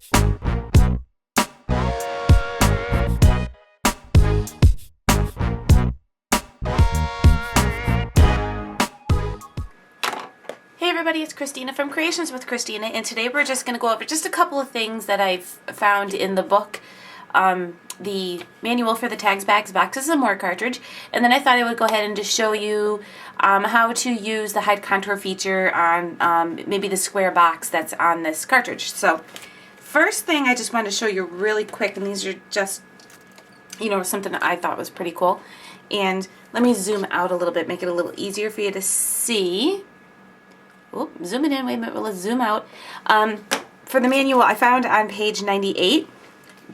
Hey everybody, it's Christina from Creations with Christina, and today we're just going to go over just a couple of things that I've found in the book, the manual for the Tags, Bags, Boxes, and More cartridge, and then I thought I would go ahead and just show you how to use the hide contour feature on maybe the square box that's on this cartridge. So first thing I just wanted to show you really quick, and these are just, you know, something that I thought was pretty cool, and let me zoom out a little bit, make it a little easier for you to see. Oh, zoom it in, wait a minute, let's zoom out. For the manual, I found on page 98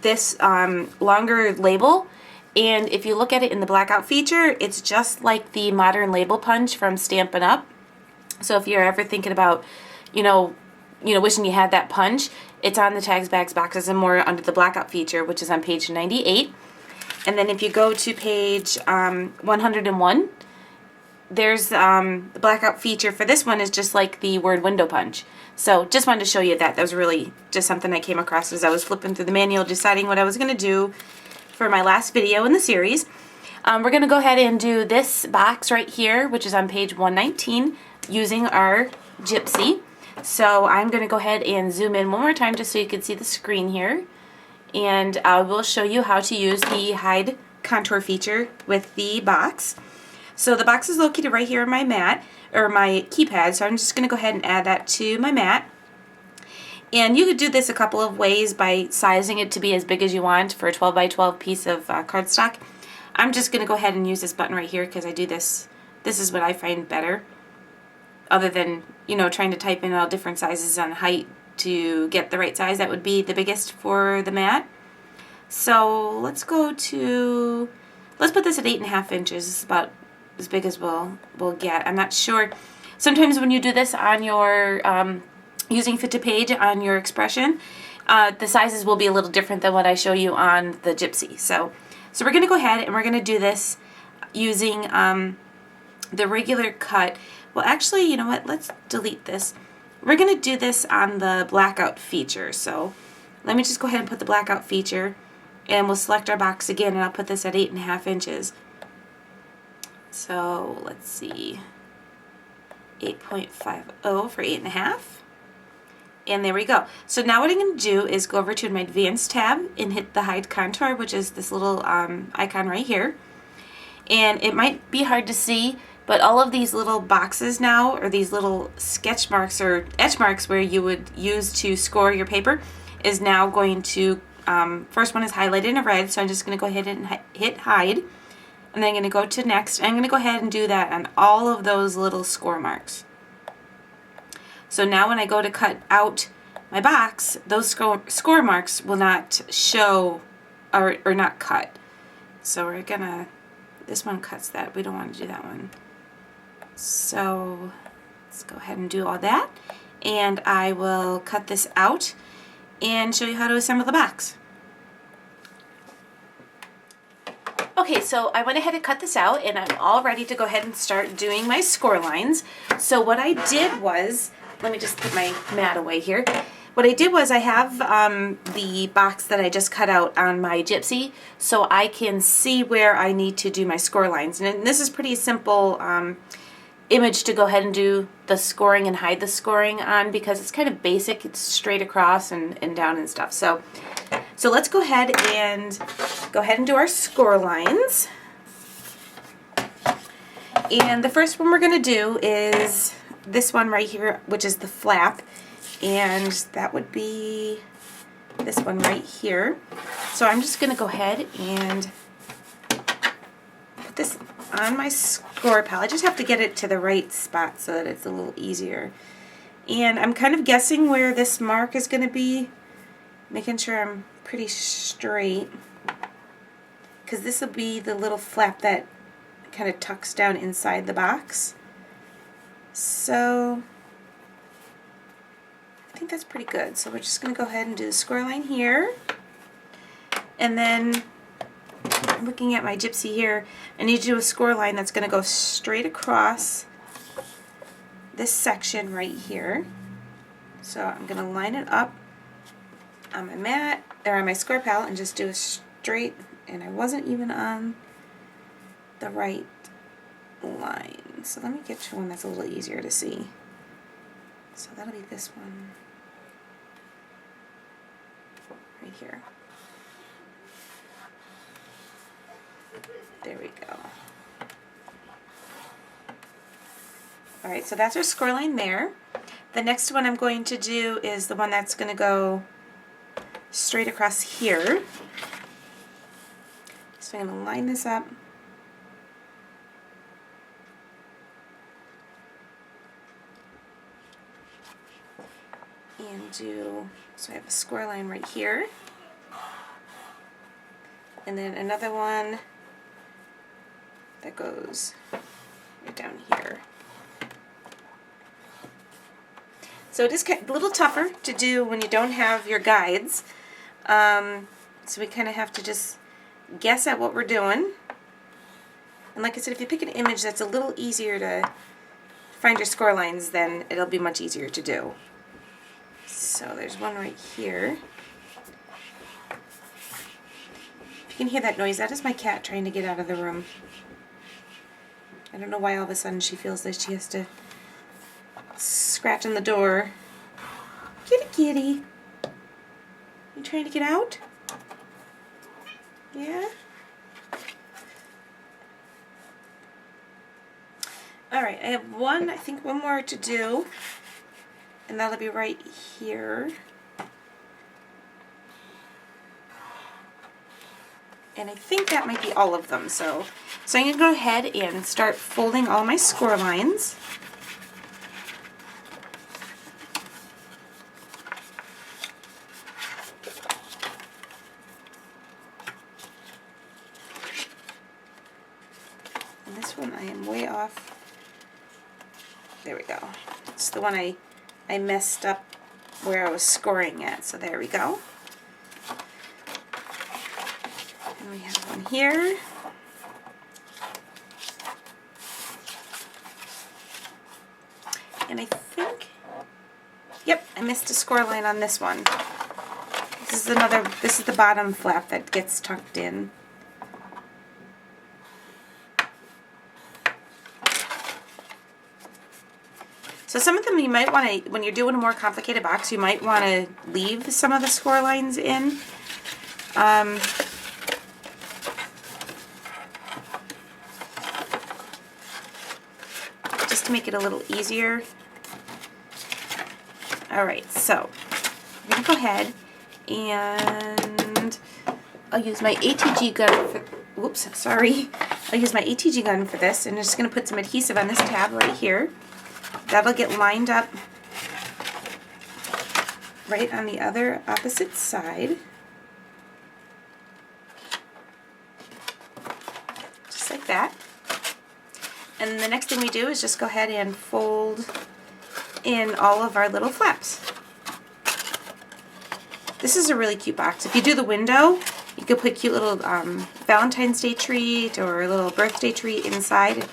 this longer label, and if you look at it in the blackout feature, it's just like the modern label punch from Stampin' Up. So if you're ever thinking about, wishing you had that punch, it's on the Tags, Bags, Boxes, and More under the blackout feature, which is on page 98. And then if you go to page 101, there's the blackout feature for this one is just like the word window punch. So just wanted to show you that. That was really just something I came across as I was flipping through the manual, deciding what I was going to do for my last video in the series. We're going to go ahead and do this box right here, which is on page 119, using our Gypsy. So I'm going to go ahead and zoom in one more time just so you can see the screen here. And I will show you how to use the hide contour feature with the box. So the box is located right here in my mat, or my keypad, so I'm just going to go ahead and add that to my mat. And you could do this a couple of ways by sizing it to be as big as you want for a 12 by 12 piece of cardstock. I'm just going to go ahead and use this button right here because I do this. This is what I find better, other than, trying to type in all different sizes on height to get the right size that would be the biggest for the mat. So let's put this at 8.5 inches. It's about as big as we'll get. I'm not sure. Sometimes when you do this on your using fit to page on your expression, the sizes will be a little different than what I show you on the Gypsy. So we're going to go ahead and we're going to do this using the regular cut. Well, actually, you know what? Let's delete this. We're going to do this on the blackout feature. So let me just go ahead and put the blackout feature, and we'll select our box again, and I'll put this at 8.5 inches. So let's see, 8.50 for 8.5, and there we go. So now what I'm going to do is go over to my Advanced tab and hit the Hide Contour, which is this little icon right here. And it might be hard to see, but all of these little boxes now, or these little sketch marks or etch marks where you would use to score your paper, is now going to, first one is highlighted in red, so I'm just going to go ahead and hit Hide. And then I'm going to go to next. I'm going to go ahead and do that on all of those little score marks. So now when I go to cut out my box, those score marks will not show or not cut. So we're going to, this one cuts that. We don't want to do that one. So let's go ahead and do all that. And I will cut this out and show you how to assemble the box. Okay, so I went ahead and cut this out, and I'm all ready to go ahead and start doing my score lines. So what I did was, let me just put my mat away here. What I did was I have the box that I just cut out on my Gypsy, so I can see where I need to do my score lines. And this is pretty simple image to go ahead and do the scoring and hide the scoring on, because it's kind of basic. It's straight across and down and stuff. So let's go ahead and do our score lines. And the first one we're going to do is this one right here, which is the flap, and that would be this one right here. So I'm just going to go ahead and put this on my score pal. I just have to get it to the right spot so that it's a little easier. And I'm kind of guessing where this mark is going to be, making sure I'm pretty straight, because this will be the little flap that kind of tucks down inside the box. So I think that's pretty good. So we're just going to go ahead and do the score line here, and then looking at my Gypsy here, I need to do a score line that's going to go straight across this section right here. So I'm going to line it up on my mat, or on my score palette, and just do a straight, and I wasn't even on the right line. So let me get to one that's a little easier to see. So that'll be this one right here. There we go. Alright, so that's our score line there. The next one I'm going to do is the one that's going to go straight across here. So I'm going to line this up. And do, so I have a score line right here. And then another one that goes right down here. So it is a little tougher to do when you don't have your guides. So we kind of have to just guess at what we're doing. And like I said, if you pick an image that's a little easier to find your score lines, then it'll be much easier to do. So there's one right here. If you can hear that noise, that is my cat trying to get out of the room. I don't know why all of a sudden she feels that she has to scratch on the door. Kitty, kitty. You trying to get out? Yeah? Alright, I have one more to do. And that'll be right here. And I think that might be all of them. So I'm going to go ahead and start folding all my score lines. And this one I am way off. There we go. It's the one I messed up where I was scoring at. So there we go. And we have one here. And I think, yep, I missed a score line on this one. This is the bottom flap that gets tucked in. So some of them you might want to, when you're doing a more complicated box, you might want to leave some of the score lines in. Just to make it a little easier. Alright, so I'm going to go ahead and I'll use my ATG gun for, whoops, sorry. I'll use my ATG gun for this, and I'm just going to put some adhesive on this tab right here. That'll get lined up right on the other opposite side. Just like that. And the next thing we do is just go ahead and fold in all of our little flaps. This is a really cute box. If you do the window, you could put cute little Valentine's Day treat or a little birthday treat inside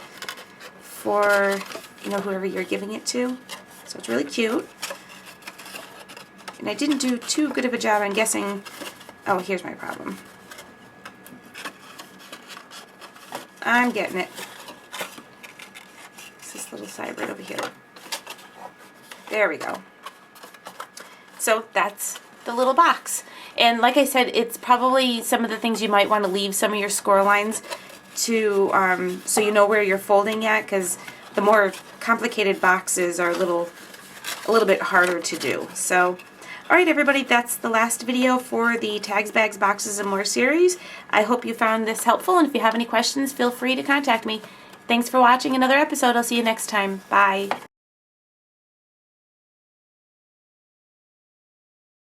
for, you know, whoever you're giving it to. So it's really cute. And I didn't do too good of a job on guessing. Oh, here's my problem. I'm getting it. It's this little side right over here. There we go. So that's the little box. And like I said, it's probably some of the things you might want to leave some of your score lines to, so you know where you're folding at, because the more complicated boxes are a little bit harder to do. So, alright everybody, that's the last video for the Tags, Bags, Boxes, and More series. I hope you found this helpful, and if you have any questions, feel free to contact me. Thanks for watching another episode. I'll see you next time. Bye.